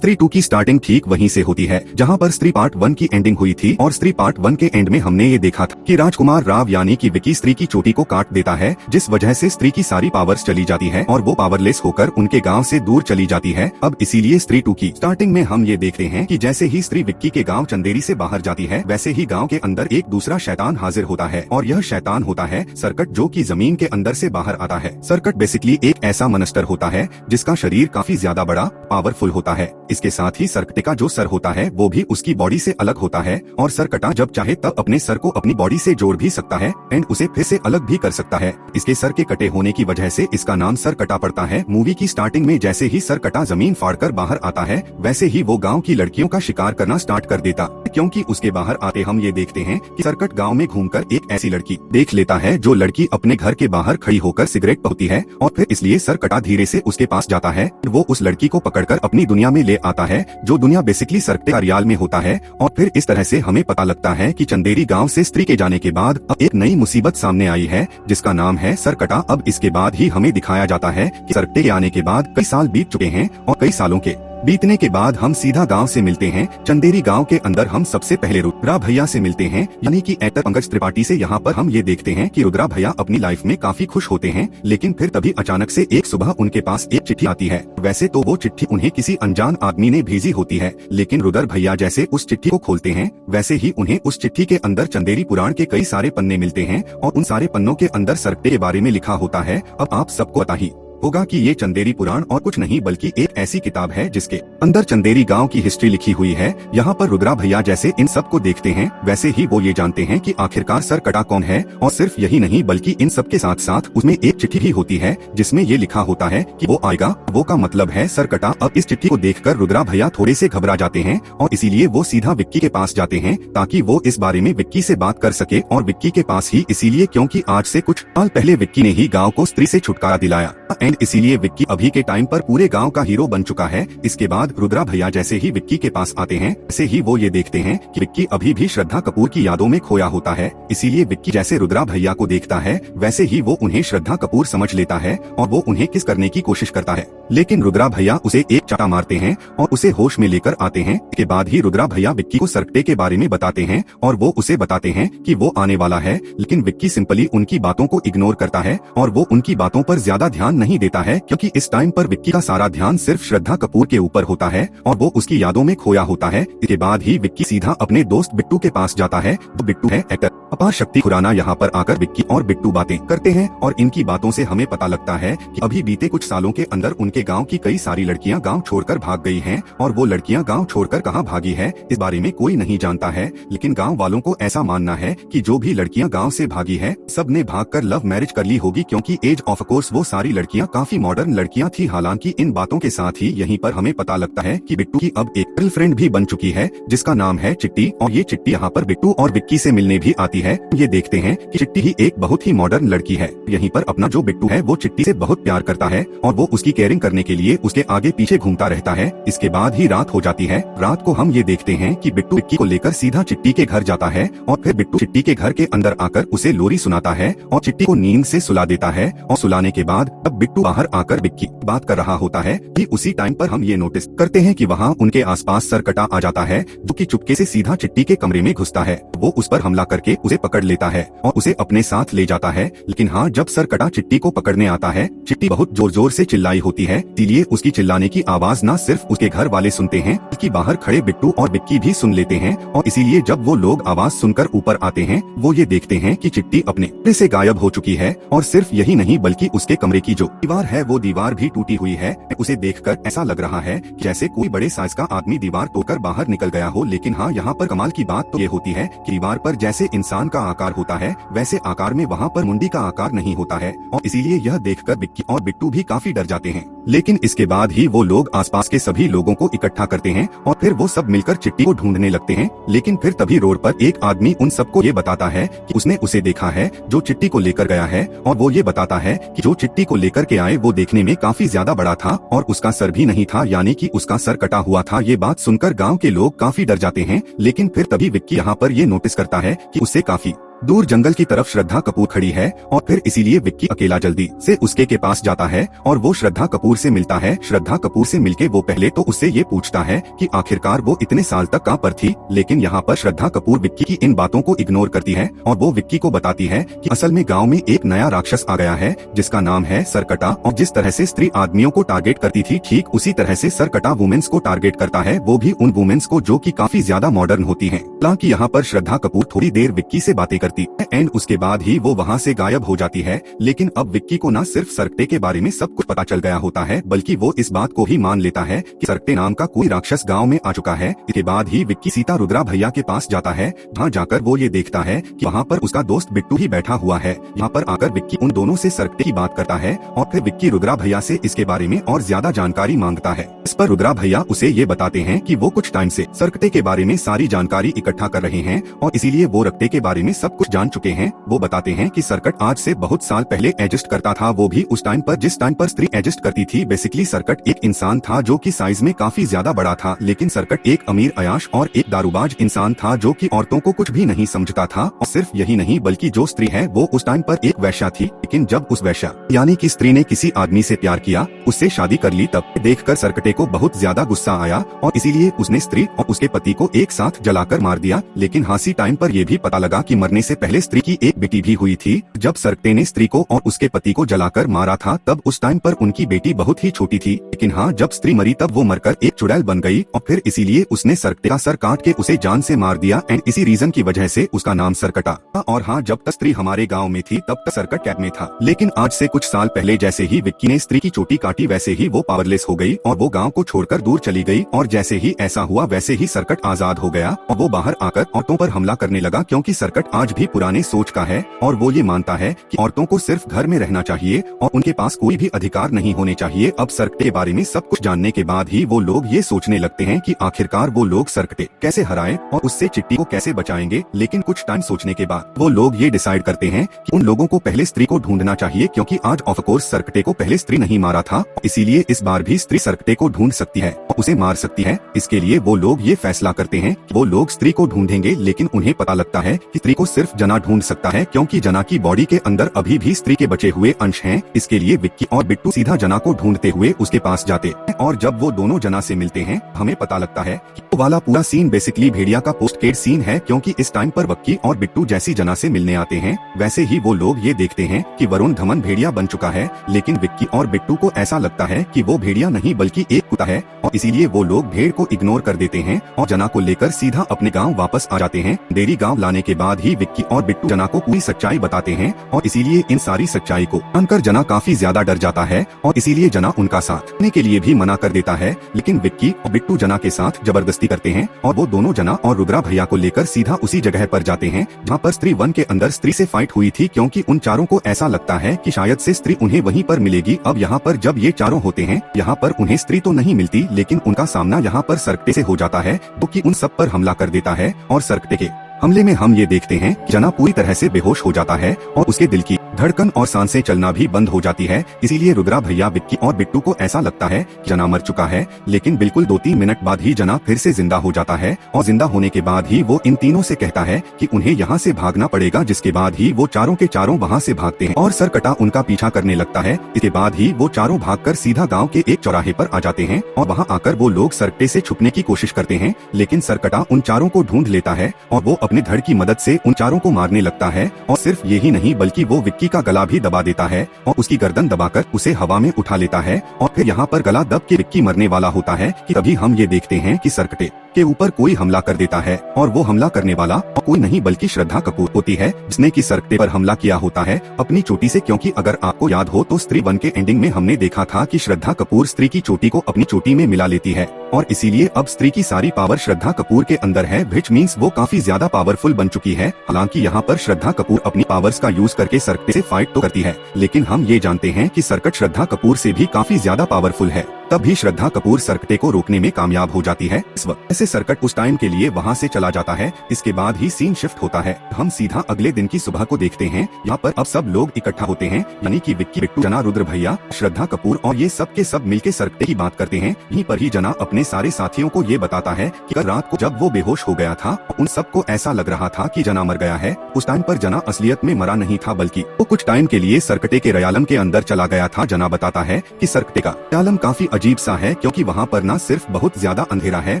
स्त्री 2 की स्टार्टिंग ठीक वहीं से होती है जहां पर स्त्री पार्ट 1 की एंडिंग हुई थी और स्त्री पार्ट 1 के एंड में हमने ये देखा था कि राजकुमार राव यानी कि विक्की स्त्री की चोटी को काट देता है, जिस वजह से स्त्री की सारी पावर्स चली जाती है और वो पावरलेस होकर उनके गांव से दूर चली जाती है। अब इसीलिए स्त्री 2 की स्टार्टिंग में हम ये देखते हैं कि जैसे ही स्त्री विक्की के गाँव चंदेरी से बाहर जाती है वैसे ही गाँव के अंदर एक दूसरा शैतान हाजिर होता है और यह शैतान होता है सर्कट, जो की जमीन के अंदर से बाहर आता है। सर्कट बेसिकली एक ऐसा मॉन्स्टर होता है जिसका शरीर काफी ज्यादा बड़ा पावरफुल होता है। इसके साथ ही सर्कटे का जो सर होता है वो भी उसकी बॉडी से अलग होता है और सर्कटा जब चाहे तब अपने सर को अपनी बॉडी से जोड़ भी सकता है एंड उसे फिर से अलग भी कर सकता है। इसके सर के कटे होने की वजह से इसका नाम सरकटा पड़ता है। मूवी की स्टार्टिंग में जैसे ही सरकटा जमीन फाड़कर बाहर आता है वैसे ही वो गांव की लड़कियों का शिकार करना स्टार्ट कर देता, क्योंकि उसके बाहर आते हम ये देखते हैं कि सर्कट गांव में घूमकर एक ऐसी लड़की देख लेता है जो लड़की अपने घर के बाहर खड़ी होकर सिगरेट पीती है और फिर इसलिए सरकटा धीरे से उसके पास जाता है। वो उस लड़की को पकड़कर अपनी दुनिया में ले आता है, जो दुनिया बेसिकली सर्कटे कार्याल में होता है। और फिर इस तरह से हमें पता लगता है कि चंदेरी गांव से स्त्री के जाने के बाद अब एक नई मुसीबत सामने आई है जिसका नाम है सरकटा। अब इसके बाद ही हमें दिखाया जाता है कि सर्कटे के आने के बाद कई साल बीत चुके हैं और कई सालों के बीतने के बाद हम सीधा गांव से मिलते हैं। चंदेरी गांव के अंदर हम सबसे पहले रुद्रा भैया से मिलते हैं, यानी कि एक्टर पंकज त्रिपाठी से। यहाँ पर हम ये देखते हैं कि रुद्रा भैया अपनी लाइफ में काफी खुश होते हैं, लेकिन फिर तभी अचानक से एक सुबह उनके पास एक चिट्ठी आती है। वैसे तो वो चिट्ठी उन्हें किसी अनजान आदमी ने भेजी होती है, लेकिन रुद्र भैया जैसे उस चिट्ठी को खोलते हैं वैसे ही उन्हें उस चिट्ठी के अंदर चंदेरी पुराण के कई सारे पन्ने मिलते हैं और उन सारे पन्नों के अंदर सर्कटे के बारे में लिखा होता है। अब आप सबको पता ही होगा कि ये चंदेरी पुराण और कुछ नहीं बल्कि एक ऐसी किताब है जिसके अंदर चंदेरी गांव की हिस्ट्री लिखी हुई है। यहाँ पर रुद्रा भैया जैसे इन सब को देखते हैं वैसे ही वो ये जानते हैं कि आखिरकार सरकटा कौन है। और सिर्फ यही नहीं बल्कि इन सब के साथ साथ उसमें एक चिट्ठी भी होती है जिसमें ये लिखा होता है कि वो आएगा। वो का मतलब है सरकटा। अब इस चिट्ठी को देखकर रुद्रा भैया थोड़े से घबरा जाते हैं और इसीलिए वो सीधा विक्की के पास जाते हैं ताकि वो इस बारे में विक्की से बात कर सके। और विक्की के पास ही इसीलिए क्योंकि आज से कुछ साल पहले विक्की ने ही गाँव को स्त्री से छुटकारा दिलाया एंड इसीलिए विक्की अभी के टाइम पर पूरे गांव का हीरो बन चुका है। इसके बाद रुद्रा भैया जैसे ही विक्की के पास आते हैं वैसे ही वो ये देखते हैं कि विक्की अभी भी श्रद्धा कपूर की यादों में खोया होता है। इसीलिए विक्की जैसे रुद्रा भैया को देखता है वैसे ही वो उन्हें श्रद्धा कपूर समझ लेता है और वो उन्हें किस करने की कोशिश करता है, लेकिन रुद्रा भैया उसे एक चाटा मारते हैं और उसे होश में लेकर आते हैं। इसके बाद ही रुद्रा भैया विक्की को सर्कटे के बारे में बताते हैं और वो उसे बताते हैं कि वो आने वाला है, लेकिन विक्की सिंपली उनकी बातों को इग्नोर करता है और वो उनकी बातों पर ज्यादा ध्यान नहीं देता है, क्योंकि इस टाइम पर विक्की का सारा ध्यान सिर्फ श्रद्धा कपूर के ऊपर होता है और वो उसकी यादों में खोया होता है। इसके बाद ही विक्की सीधा अपने दोस्त बिट्टू के पास जाता है। तो बिट्टू है एक्टर अपार शक्ति खुराना। यहाँ पर आकर विक्की और बिट्टू बातें करते हैं और इनकी बातों से हमें पता लगता है कि अभी बीते कुछ सालों के अंदर उनके गांव की कई सारी लड़कियां गांव छोड़कर भाग गई हैं और वो लड़कियां गांव छोड़कर कहां भागी है इस बारे में कोई नहीं जानता है, लेकिन गांव वालों को ऐसा मानना है कि जो भी लड़कियां गांव से भागी है सब ने भागकर लव मैरिज कर ली होगी, क्योंकि एज ऑफ कोर्स वो सारी लड़कियां काफी मॉडर्न लड़कियां थी। हालांकि इन बातों के साथ ही यहीं पर हमें पता लगता है कि बिट्टू की अब एक गर्लफ्रेंड भी बन चुकी है जिसका नाम है चिट्टी और ये चिट्टी यहाँ पर बिट्टू और विक्की से मिलने भी आती है। ये देखते हैं कि चिट्टी ही एक बहुत ही मॉडर्न लड़की है। यहीं पर अपना जो बिट्टू है वो चिट्टी से बहुत प्यार करता है और वो उसकी केयरिंग करने के लिए उसके आगे पीछे घूमता रहता है। इसके बाद ही रात हो जाती है। रात को हम ये देखते हैं कि बिट्टू विक्की को लेकर सीधा चिट्टी के घर जाता है और फिर बिट्टू चिट्टी के घर के अंदर आकर उसे लोरी सुनाता है और चिट्टी को नींद से सुला देता है। और सुलाने के बाद अब बिट्टू बाहर आकर विक्की बात कर रहा होता है कि उसी टाइम पर हम ये नोटिस करते हैं कि वहाँ उनके आसपास सरकटा आ जाता है, जो कि चुपके से सीधा चिट्टी के कमरे में घुसता है। वो उस पर हमला करके उसे पकड़ लेता है और उसे अपने साथ ले जाता है। लेकिन हाँ, जब सरकटा चिट्टी को पकड़ने आता है चिट्टी बहुत जोर जोर से चिल्लाई होती है, इसीलिए उसकी चिल्लाने की आवाज न सिर्फ उसके घर वाले सुनते हैं बल्कि बाहर खड़े बिट्टू और विक्की भी सुन लेते हैं। और इसीलिए जब वो लोग आवाज सुनकर ऊपर आते हैं वो ये देखते हैं कि चिट्टी अपने कमरे से गायब हो चुकी है। और सिर्फ यही नहीं बल्कि उसके कमरे की जो दीवार है वो दीवार भी टूटी हुई है। उसे देखकर ऐसा लग रहा है जैसे कोई बड़े साइज का आदमी दीवार तोड़कर बाहर निकल गया हो। लेकिन हाँ, यहाँ पर कमाल की बात तो ये होती है कि दीवार पर जैसे इंसान का आकार होता है वैसे आकार में वहाँ पर मुंडी का आकार नहीं होता है और इसीलिए यह देखकर विक्की और बिट्टू भी काफी डर जाते हैं। लेकिन इसके बाद ही वो लोग आसपास के सभी लोगों को इकट्ठा करते हैं और फिर वो सब मिलकर चिट्टी को ढूंढने लगते हैं। लेकिन फिर तभी रोड पर एक आदमी उन सबको ये बताता है कि उसने उसे देखा है जो चिट्टी को लेकर गया है। और वो ये बताता है कि जो चिट्टी को लेकर के आए वो देखने में काफी ज्यादा बड़ा था और उसका सर भी नहीं था, यानी कि उसका सर कटा हुआ था। ये बात सुनकर गाँव के लोग काफी डर जाते हैं। लेकिन फिर तभी विक्की यहाँ पर ये नोटिस करता है कि उससे काफी दूर जंगल की तरफ श्रद्धा कपूर खड़ी है और फिर इसीलिए विक्की अकेला जल्दी से उसके के पास जाता है और वो श्रद्धा कपूर से मिलता है। श्रद्धा कपूर से मिलके वो पहले तो उससे ये पूछता है कि आखिरकार वो इतने साल तक कहाँ पर थी, लेकिन यहाँ पर श्रद्धा कपूर विक्की की इन बातों को इग्नोर करती है और वो विक्की को बताती है कि असल में गाँव में एक नया राक्षस आ गया है जिसका नाम है सरकटा, और जिस तरह से स्त्री आदमियों को टारगेट करती थी ठीक उसी तरह से सरकटा वुमेन्स को टारगेट करता है, वो भी उन वुमेन्स को जो कि काफी ज्यादा मॉडर्न होती हैं। हालांकि यहाँ पर श्रद्धा कपूर थोड़ी देर विक्की से बातें करती है एंड उसके बाद ही वो वहाँ से गायब हो जाती है। लेकिन अब विक्की को न सिर्फ सरकटे के बारे में सब कुछ पता चल गया होता है बल्कि वो इस बात को ही मान लेता है कि सरकटे नाम का कोई राक्षस गाँव में आ चुका है। इसके बाद ही विक्की सीता रुद्रा भैया के पास जाता है। वहाँ जाकर वो ये देखता है कि वहाँ पर उसका दोस्त बिट्टू ही बैठा हुआ है। यहाँ पर आकर विक्की उन दोनों से सरकटे की बात करता है और फिर विक्की रुद्रा भैया से इसके बारे में और ज्यादा जानकारी मांगता है। इस पर रुद्रा भैया उसे ये बताते हैं कि वो कुछ टाइम से सरकटे के बारे में सारी जानकारी इकट्ठा कर रहे हैं और इसीलिए वो रक्टे के बारे में सब कुछ जान चुके हैं। वो बताते हैं कि सरकट आज से बहुत साल पहले एडजस्ट करता था, वो भी उस टाइम पर जिस टाइम पर स्त्री एडजस्ट करती थी। बेसिकली सरकट एक इंसान था जो कि साइज में काफी ज्यादा बड़ा था, लेकिन सरकट एक अमीर अयाश और एक दारूबाज इंसान था जो कि औरतों को कुछ भी नहीं समझता था। और सिर्फ यही नहीं बल्कि जो स्त्री है वो उस टाइम पर एक वैश्या थी, लेकिन जब उस वैश्या यानी कि स्त्री ने किसी आदमी से प्यार किया, उससे शादी कर ली, तब देखकर सरकटे को बहुत ज्यादा गुस्सा आया और इसीलिए उसने स्त्री और उसके पति को एक साथ जलाकर मार दिया। लेकिन हासी टाइम पर यह भी पता लगा कि मरने से पहले स्त्री की एक बेटी भी हुई थी। जब सरकटे ने स्त्री को और उसके पति को जलाकर मारा था तब उस टाइम पर उनकी बेटी बहुत ही छोटी थी। लेकिन हाँ, जब स्त्री मरी तब वो मरकर एक चुड़ैल बन गई और फिर इसीलिए उसने सरकटे का सर काट के उसे जान से मार दिया एंड इसी रीजन की वजह से उसका नाम सरकटा। और हाँ, जब तक स्त्री हमारे गाँव में थी तब तक सरकट कैद में था, लेकिन आज से कुछ साल पहले जैसे ही विक्की ने स्त्री की चोटी काटी वैसे ही वो पावरलेस हो गई और वो गांव को छोड़कर दूर चली गई। और जैसे ही ऐसा हुआ वैसे ही सरकट आजाद हो गया और वो बाहर आकर औरतों पर हमला करने लगा, क्योंकि सरकट आज भी पुराने सोच का है और वो ये मानता है कि औरतों को सिर्फ घर में रहना चाहिए और उनके पास कोई भी अधिकार नहीं होने चाहिए। अब सरकटे के बारे में सब कुछ जानने के बाद ही वो लोग ये सोचने लगते हैं कि आखिरकार वो लोग सरकटे कैसे हराएं और उससे चिट्टी को कैसे बचाएंगे। लेकिन कुछ टाइम सोचने के बाद वो लोग ये डिसाइड करते हैं कि उन लोगों को पहले स्त्री को ढूंढना चाहिए, क्योंकि आज ऑफ कोर्स सरकटे को पहले स्त्री नहीं मारा था, इसीलिए इस बार भी स्त्री सरकटे को ढूंढ सकती है और उसे मार सकती है। इसके लिए वो लोग ये फैसला करते हैं कि वो लोग स्त्री को ढूंढेंगे, लेकिन उन्हें पता लगता है कि स्त्री को सिर्फ जना ढूंढ सकता है, क्योंकि जना की बॉडी के अंदर अभी भी स्त्री के बचे हुए अंश हैं। इसके लिए विक्की और बिट्टू सीधा जना को ढूंढते हुए उसके पास जाते हैं और जब वो दोनों जना से मिलते हैं हमें पता लगता है कि वो वाला पूरा सीन बेसिकली भेड़िया का पोस्ट क्रेडिट सीन है, क्योंकि इस टाइम पर विक्की और बिट्टू जैसी जना से मिलने आते हैं वैसे ही वो लोग ये देखते हैं कि वरुण धवन भेड़िया बन चुका है। लेकिन विक्की और बिट्टू को ऐसा लगता है कि वो भेड़िया नहीं बल्कि एक कुत्ता है और इसीलिए वो लोग भेड़ को इग्नोर कर देते हैं और जना को लेकर सीधा अपने गांव वापस आ जाते हैं। देरी गांव लाने के बाद ही विक्की और बिट्टू जना को पूरी सच्चाई बताते हैं और इसीलिए इन सारी सच्चाई को जानकर जना काफी ज्यादा डर जाता है और इसीलिए जना उनका साथ देने के लिए भी मना कर देता है। लेकिन विक्की और बिट्टू जना के साथ जबरदस्ती करते हैं और वो दोनों जना और रुद्रा भैया को लेकर सीधा उसी जगह पर जाते हैं जहाँ पर स्त्री 1 के अंदर स्त्री से फाइट हुई थी, क्योंकि उन चारों को ऐसा लगता है कि शायद से स्त्री उन्हें वहीं पर मिलेगी। अब यहाँ पर जब ये चारों होते हैं यहाँ पर उन्हें स्त्री तो नहीं मिलती, लेकिन उनका सामना यहाँ पर सरकटे से हो जाता है जो कि उन सब पर हमला कर देता है। और सरकटे के हमले में हम ये देखते हैं कि जना पूरी तरह से बेहोश हो जाता है और उसके दिल की धड़कन और सांसें चलना भी बंद हो जाती है। इसीलिए रुद्रा भैया, विक्की और बिट्टू को ऐसा लगता है कि जना मर चुका है, लेकिन बिल्कुल 2-3 मिनट बाद ही जना फिर से जिंदा हो जाता है और जिंदा होने के बाद ही वो इन तीनों से कहता है कि उन्हें यहाँ से भागना पड़ेगा, जिसके बाद ही वो चारों के चारों वहाँ से भागते हैं और सरकटा उनका पीछा करने लगता है। इसके बाद ही वो चारों भागकर सीधा गाँव के एक चौराहे पर आ जाते हैं और वहाँ आकर वो लोग सरकटे से छुपने की कोशिश करते हैं, लेकिन सरकटा उन चारों को ढूंढ लेता है और वो अपने धड़ की मदद से उन चारों को मारने लगता है। और सिर्फ यही नहीं बल्कि वो विक्की का गला भी दबा देता है और उसकी गर्दन दबाकर उसे हवा में उठा लेता है और फिर यहाँ पर गला दब के विक्की मरने वाला होता है कि तभी हम ये देखते हैं कि सरकटे के ऊपर कोई हमला कर देता है और वो हमला करने वाला कोई नहीं बल्कि श्रद्धा कपूर होती है, जिसने की सरकटे पर हमला किया होता है अपनी चोटी से। क्योंकि अगर आपको याद हो तो स्त्री 1 के एंडिंग में हमने देखा था कि श्रद्धा कपूर स्त्री की चोटी को अपनी चोटी में मिला लेती है और इसीलिए अब स्त्री की सारी पावर श्रद्धा कपूर के अंदर है, व्हिच मींस वो काफी ज्यादा पावरफुल बन चुकी है। हालांकि यहाँ पर श्रद्धा कपूर अपनी पावर्स का यूज करके सरकटे से फाइट तो करती है, लेकिन हम ये जानते हैं कि सरकट श्रद्धा कपूर से भी काफी ज्यादा पावरफुल है। तब भी श्रद्धा कपूर सरकटे को रोकने में कामयाब हो जाती है। इस वक्त से सर्कट उस टाइम के लिए वहाँ से चला जाता है। इसके बाद ही सीन शिफ्ट होता है। हम सीधा अगले दिन की सुबह को देखते हैं। यहाँ पर अब सब लोग इकट्ठा होते हैं, यानी कि विक्की, बिट्टू, जना, रुद्र भैया, श्रद्धा कपूर और ये सब के सब मिलके सर्कटे की बात करते हैं। यहीं पर ही जना अपने सारे साथियों को ये बताता है कि कल रात को जब वो बेहोश हो गया था, उन सबको ऐसा लग रहा था कि जना मर गया है। उस टाइम पर जना असलियत में मरा नहीं था, बल्कि वो कुछ टाइम के लिए सर्कटे के रयालम के अंदर चला गया था। जना बताता है कि सर्कटे का रयालम काफी अजीब सा है, क्योंकि वहाँ पर न सिर्फ बहुत ज्यादा अंधेरा है,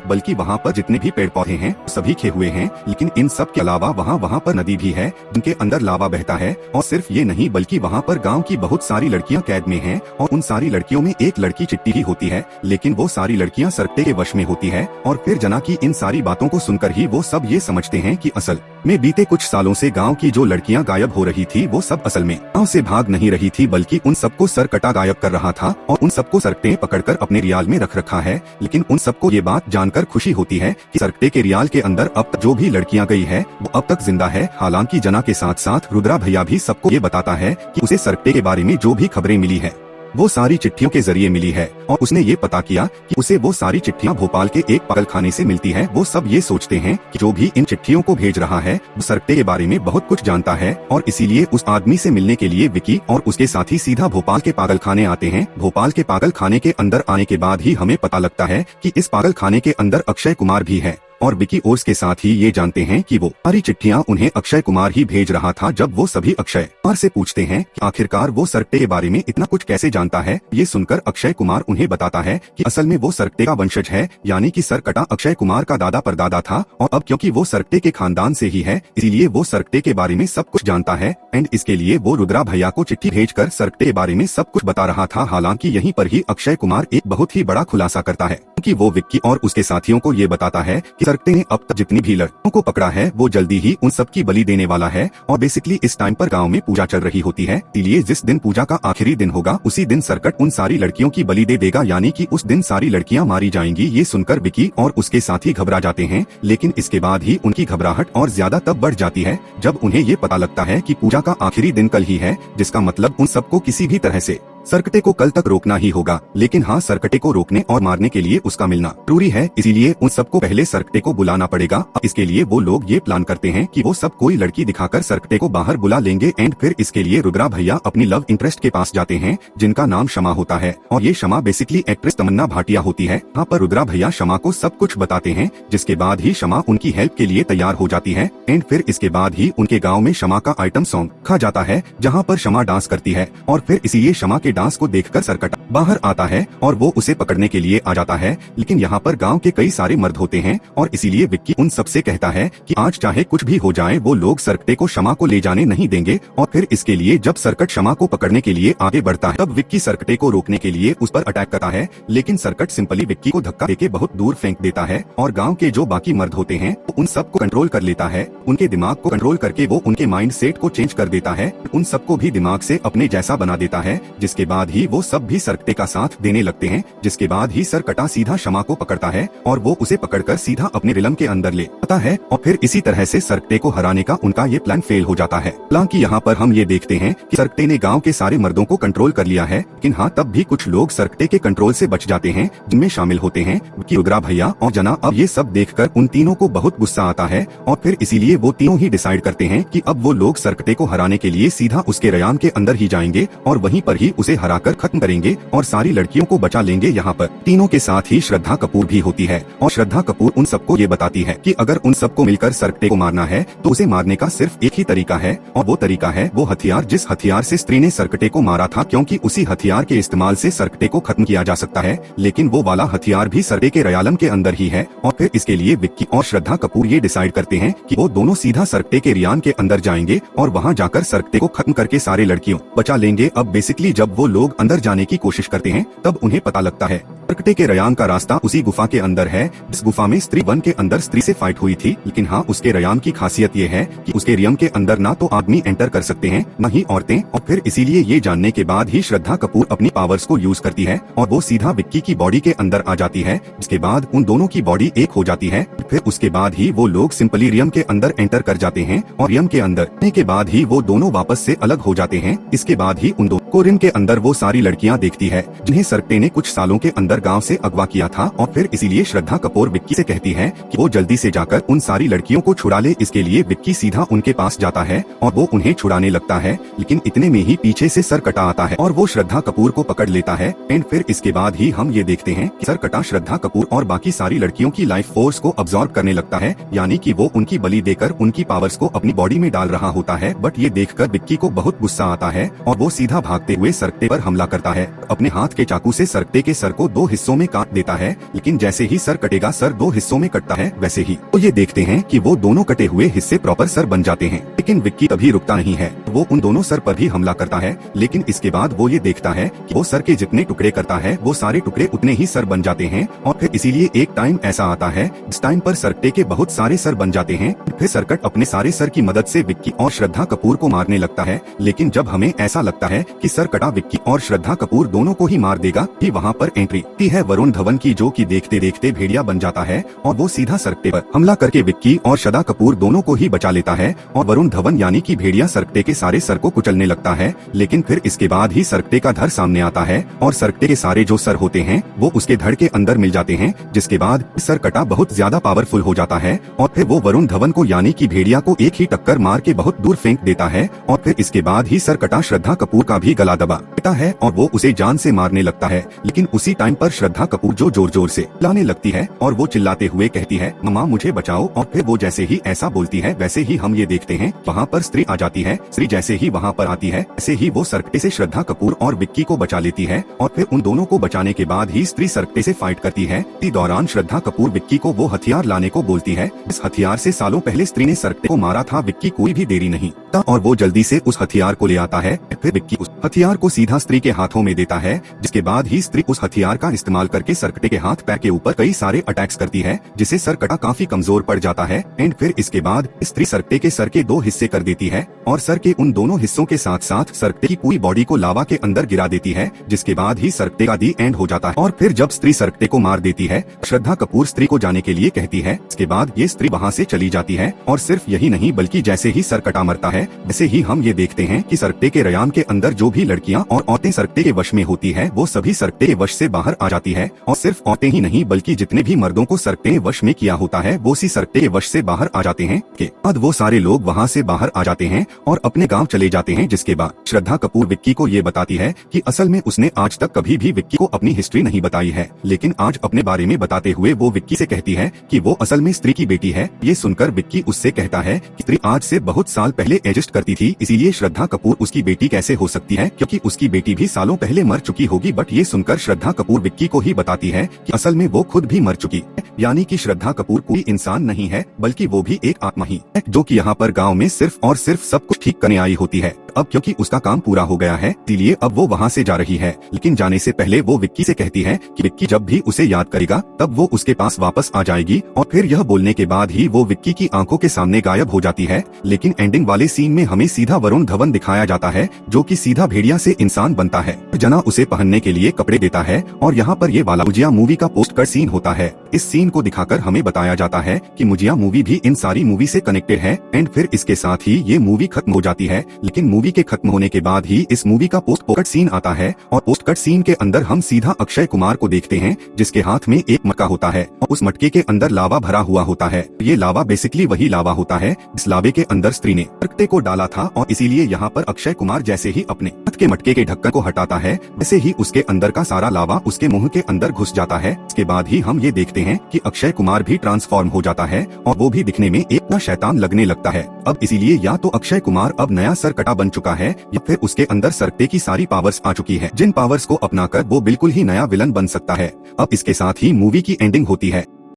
बल्कि वहाँ पर जितने भी पेड़ पौधे हैं सभी खे हुए हैं। लेकिन इन सब के अलावा वहाँ पर नदी भी है जिनके अंदर लावा बहता है। और सिर्फ ये नहीं, बल्कि वहाँ पर गाँव की बहुत सारी लड़कियाँ कैद में हैं और उन सारी लड़कियों में एक लड़की चिट्टी ही होती है, लेकिन वो सारी लड़कियाँ सर्कटे के वश में होती है। और फिर जना की इन सारी बातों को सुनकर ही वो सब ये समझते हैं कि असल में बीते कुछ सालों से गांव की जो लड़कियां गायब हो रही थी, वो सब असल में गांव से भाग नहीं रही थी, बल्कि उन सबको सर्कटा गायब कर रहा था और उन सबको सर्कटे पकड़कर अपने रियाल में रख रखा है। लेकिन उन सबको ये बात जानकर खुशी होती है कि सर्कटे के रियाल के अंदर अब तक जो भी लड़कियां गई है वो अब तक जिंदा है। हालांकि जना के साथ साथ रुद्रा भैया भी सबको ये बताता है कि उसे सर्कटे के बारे में जो भी खबरें मिली है वो सारी चिट्ठियों के जरिए मिली है और उसने ये पता किया कि उसे वो सारी चिट्ठियां भोपाल के एक पागल खाने से मिलती है। वो सब ये सोचते हैं कि जो भी इन चिट्ठियों को भेज रहा है वो सर्कटे के बारे में बहुत कुछ जानता है और इसीलिए उस आदमी से मिलने के लिए विकी और उसके साथी सीधा भोपाल के पागल खाने आते हैं। भोपाल के पागल खाने के अंदर आने के बाद ही हमें पता लगता है कि इस पागल खाने के अंदर अक्षय कुमार भी है और विकी ओर्स के साथ ही ये जानते हैं कि वो सारी चिट्ठियां उन्हें अक्षय कुमार ही भेज रहा था। जब वो सभी अक्षय कुमार से पूछते हैं कि आखिरकार वो सर्कटे के बारे में इतना कुछ कैसे जानता है, ये सुनकर अक्षय कुमार उन्हें बताता है कि असल में वो सर्कटे का वंशज है, यानी कि सर्कटा अक्षय कुमार का दादा परदादा था और अब क्योंकि वो सर्कटे के खानदान से ही है, इसीलिए वो सर्कटे के बारे में सब कुछ जानता है। एंड इसके लिए वो रुद्रा भैया को चिट्ठी भेजकर सर्कटे के बारे में सब कुछ बता रहा था। हालांकि यहीं पर ही अक्षय कुमार एक बहुत ही बड़ा खुलासा करता है कि वो विक्की और उसके साथियों को ये बताता है कि सर्कटे ने अब तक जितनी भी लड़कियों को पकड़ा है वो जल्दी ही उन सब की बलि देने वाला है। और बेसिकली इस टाइम पर गांव में पूजा चल रही होती है, इसलिए जिस दिन पूजा का आखिरी दिन होगा उसी दिन सर्कट उन सारी लड़कियों की बलि दे देगा, यानी कि उस दिन सारी लड़कियां मारी जाएंगी। ये सुनकर विकी और उसके साथी घबरा जाते हैं, लेकिन इसके बाद ही उनकी घबराहट और ज्यादा तब बढ़ जाती है जब उन्हें ये पता लगता है कि पूजा का आखिरी दिन कल ही है, जिसका मतलब उन सबको किसी भी तरह से सर्कटे को कल तक रोकना ही होगा। लेकिन हाँ, सर्कटे को रोकने और मारने के लिए उसका मिलना जरूरी है, इसीलिए उन सबको पहले सर्कटे को बुलाना पड़ेगा। इसके लिए वो लोग ये प्लान करते हैं कि वो सब कोई लड़की दिखाकर सर्कटे को बाहर बुला लेंगे। एंड फिर इसके लिए रुद्रा भैया अपनी लव इंटरेस्ट के पास जाते हैं, जिनका नाम शमा होता है और ये शमा बेसिकली एक्ट्रेस तमन्ना भाटिया होती है। यहाँ पर रुद्रा भैया शमा को सब कुछ बताते हैं, जिसके बाद ही शमा उनकी हेल्प के लिए तैयार हो जाती है। एंड फिर इसके बाद ही उनके गाँव में शमा का आइटम सॉन्ग खा जाता है, जहाँ पर शमा डांस करती है और फिर इसीलिए शमा के डांस को देखकर सर्कटा बाहर आता है और वो उसे पकड़ने के लिए आ जाता है। लेकिन यहाँ पर गांव के कई सारे मर्द होते हैं और इसीलिए विक्की उन सबसे कहता है कि आज चाहे कुछ भी हो जाए वो लोग सर्कटे को शमा को ले जाने नहीं देंगे। और फिर इसके लिए जब सर्कट शमा को पकड़ने के लिए आगे बढ़ता है, तब विक्की सर्कटे को रोकने के लिए उस पर अटैक करता है, लेकिन सर्कट सिंपली विक्की को धक्का देके बहुत दूर फेंक देता है और गाँव के जो बाकी मर्द होते हैं उन सबको कंट्रोल कर लेता है। उनके दिमाग को कंट्रोल करके वो उनके माइंड सेट को चेंज कर देता है, उन सबको भी दिमाग से अपने जैसा बना देता है, जिसके बाद ही वो सब भी सर्कटे का साथ देने लगते हैं। जिसके बाद ही सर्कटा सीधा शमा को पकड़ता है और वो उसे पकड़कर सीधा अपने रिलम के अंदर ले आता है और फिर इसी तरह से सर्कटे को हराने का उनका ये प्लान फेल हो जाता है। हालांकि यहाँ पर हम ये देखते हैं कि सर्कटे ने गांव के सारे मर्दों को कंट्रोल कर लिया है, लेकिन हाँ, तब भी कुछ लोग सर्कटे के कंट्रोल से बच जाते हैं, जिनमें शामिल होते हैं कि रुद्रा भैया और जना। अब ये सब देखकर उन तीनों को बहुत गुस्सा आता है और फिर इसीलिए वो तीनों ही डिसाइड करते हैं कि अब वो लोग सर्कटे को हराने के लिए सीधा उसके रयाम के अंदर ही जाएंगे और वहीं पर ही उसे हराकर खत्म करेंगे और सारी लड़कियों को बचा लेंगे। यहाँ पर तीनों के साथ ही श्रद्धा कपूर भी होती है और श्रद्धा कपूर उन सबको ये बताती है कि अगर उन सबको मिलकर सर्कटे को मारना है तो उसे मारने का सिर्फ एक ही तरीका है और वो तरीका है वो हथियार जिस हथियार से स्त्री ने सर्कटे को मारा था, क्योंकि उसी हथियार के इस्तेमाल से सर्कटे को खत्म किया जा सकता है। लेकिन वो वाला हथियार भी सर्कटे के रयालम के अंदर ही है और फिर इसके लिए विक्की और श्रद्धा कपूर ये डिसाइड करते हैं कि वो दोनों सीधा सर्कटे के रियान के अंदर जाएंगे और वहाँ जाकर सर्कटे को खत्म करके सारे लड़कियों बचा लेंगे। अब बेसिकली जब वो लोग अंदर जाने की कोशिश करते हैं तब उन्हें पता लगता है सर्कटे के रयान का रास्ता उसी गुफा के अंदर है। इस गुफा में स्त्री वन के अंदर स्त्री से फाइट हुई थी, लेकिन हाँ, उसके रयान की खासियत ये है कि उसके रियम के अंदर ना तो आदमी एंटर कर सकते हैं न ही औरतें। और फिर इसीलिए ये जानने के बाद ही श्रद्धा कपूर अपनी पावर्स को यूज करती है और वो सीधा विक्की की बॉडी के अंदर आ जाती है। इसके बाद उन दोनों की बॉडी एक हो जाती है। फिर उसके बाद ही वो लोग सिंपली रियम के अंदर एंटर कर जाते हैं और रियम के अंदर आने के बाद ही वो दोनों वापस से अलग हो जाते हैं। इसके बाद ही उन दोनों को रियम के अंदर वो सारी लड़कियां देखती है जिन्हें सरकटे ने कुछ सालों के अंदर गांव से अगवा किया था और फिर इसीलिए श्रद्धा कपूर विक्की से कहती है कि वो जल्दी से जाकर उन सारी लड़कियों को छुड़ा ले। इसके लिए विक्की सीधा उनके पास जाता है और वो उन्हें छुड़ाने लगता है, लेकिन इतने में ही पीछे से सरकटा आता है और वो श्रद्धा कपूर को पकड़ लेता है। एंड फिर इसके बाद ही हम ये देखते हैं कि सरकटा श्रद्धा कपूर और बाकी सारी लड़कियों की लाइफ फोर्स को अब्सॉर्ब करने लगता है, यानी कि वो उनकी बलि देकर उनकी पावर्स को अपनी बॉडी में डाल रहा होता है। बट ये देखकर विक्की को बहुत गुस्सा आता है और वो सीधा भागते हुए सरकटे पर हमला करता है। अपने हाथ के चाकू से सरकटे के सर को 2 हिस्सों में काट देता है, लेकिन जैसे ही सर कटेगा, सर 2 हिस्सों में कटता है, वैसे ही तो ये देखते हैं कि वो दोनों कटे हुए हिस्से प्रॉपर सर बन जाते हैं। लेकिन विक्की तभी रुकता नहीं है, वो उन दोनों सर पर भी हमला करता है। लेकिन इसके बाद वो ये देखता है कि वो सर के जितने टुकड़े करता है वो सारे टुकड़े उतने ही सर बन जाते हैं। और फिर इसीलिए एक टाइम ऐसा आता है जिस टाइम पर सरकटे के बहुत सारे सर बन जाते हैं। फिर सरकट अपने सारे सर की मदद से विक्की और श्रद्धा कपूर को मारने लगता है। लेकिन जब हमें ऐसा लगता है कि सरकटा विक्की और श्रद्धा कपूर दोनों को ही मार देगा, कि वहाँ पर एंट्री है वरुण धवन की, जो कि देखते देखते भेड़िया बन जाता है और वो सीधा सरकटे पर हमला करके विक्की और श्रद्धा कपूर दोनों को ही बचा लेता है। और वरुण धवन यानी कि भेड़िया सरकटे के सारे सर को कुचलने लगता है। लेकिन फिर इसके बाद ही सरकटे का धड़ सामने आता है और सरकटे के सारे जो सर होते हैं वो उसके धड़ के अंदर मिल जाते हैं, जिसके बाद सरकटा बहुत ज्यादा पावरफुल हो जाता है और फिर वो वरुण धवन को यानी कि भेड़िया को एक ही टक्कर मार के बहुत दूर फेंक देता है। और फिर इसके बाद ही सरकटा श्रद्धा कपूर का भी गला दबा देता है और वो उसे जान से मारने लगता है। लेकिन उसी टाइम पर श्रद्धा कपूर जो जोर जोर से चिल्लाने लगती है और वो चिल्लाते हुए कहती है, मम्मा मुझे बचाओ। और फिर वो जैसे ही ऐसा बोलती है वैसे ही हम ये देखते हैं वहाँ पर स्त्री आ जाती है। स्त्री जैसे ही वहाँ पर आती है ऐसे ही वो सरकटे से श्रद्धा कपूर और विक्की को बचा लेती है। और फिर उन दोनों को बचाने के बाद ही स्त्री सरकटे से फाइट करती है। इसी दौरान श्रद्धा कपूर विक्की को वो हथियार लाने को बोलती है इस हथियार से सालों पहले स्त्री ने सरकटे को मारा था। विक्की कोई भी देरी नहीं था और वो जल्दी से उस हथियार को ले आता है। फिर विक्की उस हथियार को सीधा स्त्री के हाथों में देता है, जिसके बाद ही स्त्री उस हथियार का इस्तेमाल करके सरकटे के हाथ पैर के ऊपर कई सारे अटैक्स करती है, जिससे सरकटा काफी कमजोर पड़ जाता है। एंड फिर इसके बाद स्त्री सरकटे के सर के 2 हिस्से कर देती है और सर के उन दोनों हिस्सों के साथ साथ सरकटे की पूरी बॉडी को लावा के अंदर गिरा देती है, जिसके बाद ही सरकटे का दी एंड हो जाता है। और फिर जब स्त्री सरकटे को मार देती है, श्रद्धा कपूर स्त्री को जाने के लिए कहती है। इसके बाद ये स्त्री वहाँ से चली जाती है। और सिर्फ यही नहीं बल्कि जैसे ही सरकटा मरता है वैसे ही हम ये देखते हैं कि सरकटे के रयान के अंदर जो भी लड़कियां और औरतें सरकटे के वश में होती है वो सभी सरकटे के वश से बाहर आ जाती है। और सिर्फ औरतें ही नहीं बल्कि जितने भी मर्दों को सरकटे ने वश में किया होता है वो सी सरकटे के वश से बाहर आ जाते हैं। के बाद वो सारे लोग वहाँ से बाहर आ जाते हैं और अपने गाँव चले जाते हैं। जिसके बाद श्रद्धा कपूर विक्की को ये बताती है कि असल में उसने आज तक कभी भी विक्की को अपनी हिस्ट्री नहीं बताई है, लेकिन आज अपने बारे में बताते हुए वो विक्की से कहती है कि वो असल में स्त्री की बेटी है। ये सुनकर विक्की उससे कहता है कि स्त्री आज से बहुत साल पहले एग्जिस्ट करती थी, इसीलिए श्रद्धा कपूर उसकी बेटी कैसे हो सकती है, क्योंकि उसकी बेटी भी सालों पहले मर चुकी होगी। बट ये सुनकर श्रद्धा कपूर विक्की को ही बताती है कि असल में वो खुद भी मर चुकी है, यानी कि श्रद्धा कपूर कोई इंसान नहीं है बल्कि वो भी एक आत्मा ही है, जो कि यहाँ पर गाँव में सिर्फ और सिर्फ सब कुछ ठीक करने आई होती है। अब क्योंकि उसका काम पूरा हो गया है इसीलिए अब वो वहाँ से जा रही है। लेकिन जाने से पहले वो विक्की से कहती है कि विक्की जब भी उसे याद करेगा तब वो उसके पास वापस आ जाएगी। और फिर यह बोलने के बाद ही वो विक्की की आंखों के सामने गायब हो जाती है। लेकिन एंडिंग वाले सीन में हमें सीधा वरुण धवन दिखाया जाता है, जो कि सीधा भेड़िया से इंसान बनता है। जना उसे पहनने के लिए कपड़े देता है और यहाँ पर ये वाला मुजिया मूवी का पोस्ट कट सीन होता है। इस सीन को दिखाकर हमें बताया जाता है कि मुजिया मूवी भी इन सारी मूवी से कनेक्टेड है। एंड फिर इसके साथ ही ये मूवी खत्म हो जाती है। लेकिन मूवी के खत्म होने के बाद ही इस मूवी का पोस्ट कट सीन आता है और पोस्ट कट सीन के अंदर हम सीधा अक्षय कुमार को देखते हैं, जिसके हाथ में एक मटका होता है और उस मटके के अंदर लावा भरा हुआ होता है। ये लावा बेसिकली वही लावा होता है इस लावे के अंदर स्त्री ने मटके को डाला था और इसीलिए यहाँ पर अक्षय कुमार जैसे ही अपने हाथ के मटके के ढक्कन को हटाता है वैसे ही उसके अंदर का सारा लावा उसके मुंह के अंदर घुस जाता है। इसके बाद ही हम ये देखते हैं कि अक्षय कुमार भी ट्रांसफॉर्म हो जाता है और वो भी दिखने में एक शैतान लगने लगता है। अब इसीलिए या तो अक्षय कुमार अब नया सरकटा बन चुका है या फिर उसके अंदर सरकटे की सारी पावर्स आ चुकी है, जिन पावर्स को अपनाकर वो बिल्कुल ही नया विलन बन सकता है। अब इसके साथ ही मूवी की एंडिंग होती है।